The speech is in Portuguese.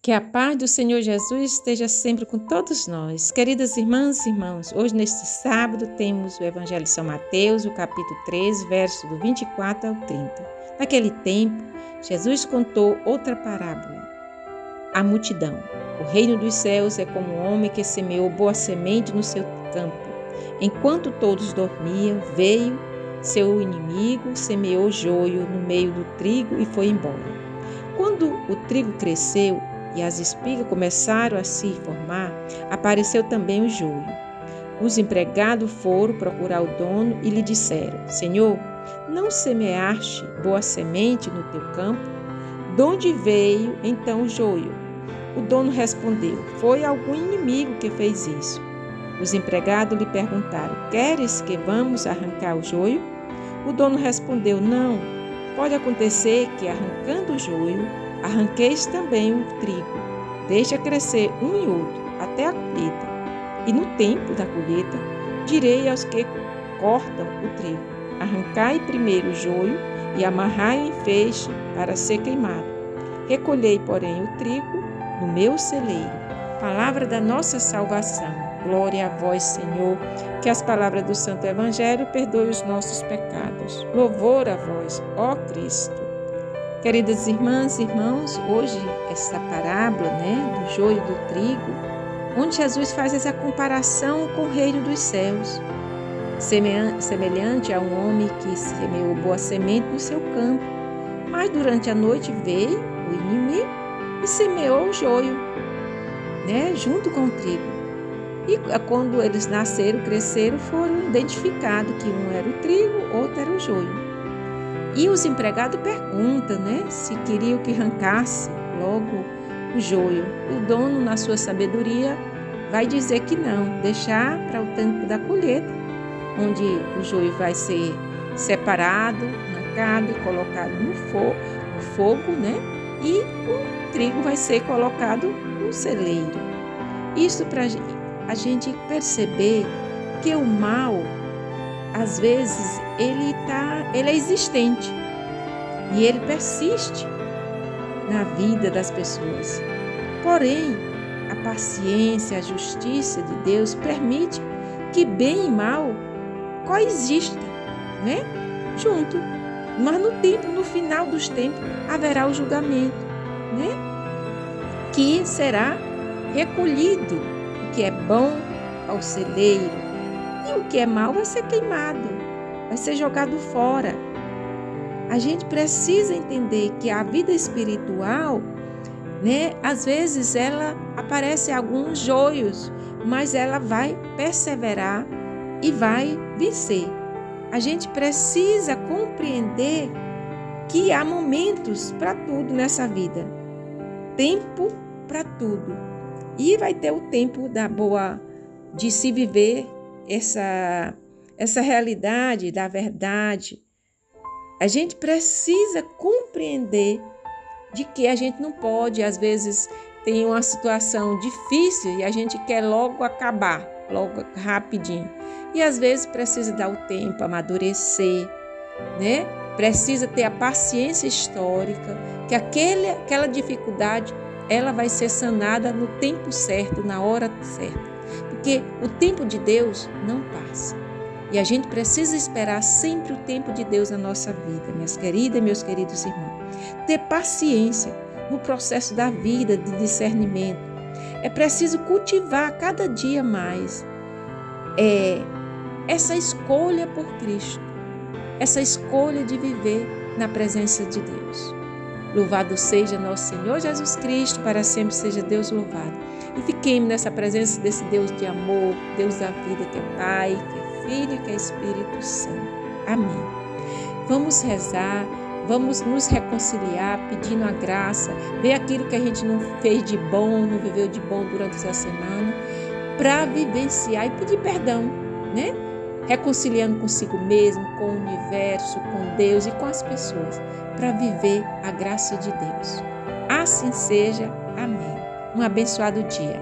Que a paz do Senhor Jesus esteja sempre com todos nós. Queridas irmãs e irmãos, hoje neste sábado temos o Evangelho de São Mateus, o capítulo 13, verso do 24 ao 30. Naquele tempo, Jesus contou outra parábola à multidão. O reino dos céus é como um homem que semeou boa semente no seu campo. Enquanto todos dormiam, veio seu inimigo, semeou joio no meio do trigo e foi embora. Quando o trigo cresceu e as espigas começaram a se formar, apareceu também o joio. Os empregados foram procurar o dono e lhe disseram: Senhor, não semeaste boa semente no teu campo? De onde veio então o joio? O dono respondeu: Foi algum inimigo que fez isso. Os empregados lhe perguntaram: Queres que vamos arrancar o joio? O dono respondeu: Não, pode acontecer que arrancando o joio, arranqueis também o trigo. Deixa crescer um e outro até a colheita. E no tempo da colheita, direi aos que cortam o trigo: arrancai primeiro o joio e amarrai em feixe para ser queimado. Recolhei, porém, o trigo no meu celeiro. Palavra da nossa salvação. Glória a vós, Senhor, que as palavras do Santo Evangelho perdoem os nossos pecados. Louvor a vós, ó Cristo. Queridas irmãs e irmãos, hoje essa parábola, do joio e do trigo, onde Jesus faz essa comparação com o reino dos céus, semelhante a um homem que semeou boa semente no seu campo, mas durante a noite veio o inimigo e semeou o joio, junto com o trigo. E quando eles nasceram, cresceram, foram identificados que um era o trigo, outro era o joio. E os empregados perguntam, se queriam que arrancasse logo o joio. O dono, na sua sabedoria, vai dizer que não, deixar para o tempo da colheita, onde o joio vai ser separado, arrancado e colocado no fogo, e o trigo vai ser colocado no celeiro. Isso para a gente perceber que o mal, às vezes, ele é existente e ele persiste na vida das pessoas. Porém, a paciência, a justiça de Deus permite que bem e mal coexistam, junto. Mas no final dos tempos, haverá o julgamento, que será recolhido o que é bom ao celeiro e o que é mal vai ser queimado, vai ser jogado fora. A gente precisa entender que a vida espiritual, às vezes ela aparece alguns joios, mas ela vai perseverar e vai vencer. A gente precisa compreender que há momentos para tudo nessa vida, tempo para tudo. E vai ter o tempo de se viver essa realidade da verdade. A gente precisa compreender de que a gente não pode, às vezes, tem uma situação difícil e a gente quer logo acabar, logo rapidinho. E às vezes precisa dar o tempo, amadurecer, Precisa ter a paciência histórica, que aquela dificuldade ela vai ser sanada no tempo certo, na hora certa. Porque o tempo de Deus não passa. E a gente precisa esperar sempre o tempo de Deus na nossa vida, minhas queridas e meus queridos irmãos. Ter paciência no processo da vida, de discernimento. É preciso cultivar cada dia mais essa escolha por Cristo, essa escolha de viver na presença de Deus. Louvado seja nosso Senhor Jesus Cristo, para sempre seja Deus louvado. E fiquemos nessa presença desse Deus de amor, Deus da vida, que é Pai, que é Filho, que é Espírito Santo. Amém. Vamos rezar, vamos nos reconciliar, pedindo a graça, ver aquilo que a gente não fez de bom, não viveu de bom durante essa semana, para vivenciar e pedir perdão, reconciliando consigo mesmo, com o universo, com Deus e com as pessoas, para viver a graça de Deus. Assim seja. Amém. Um abençoado dia.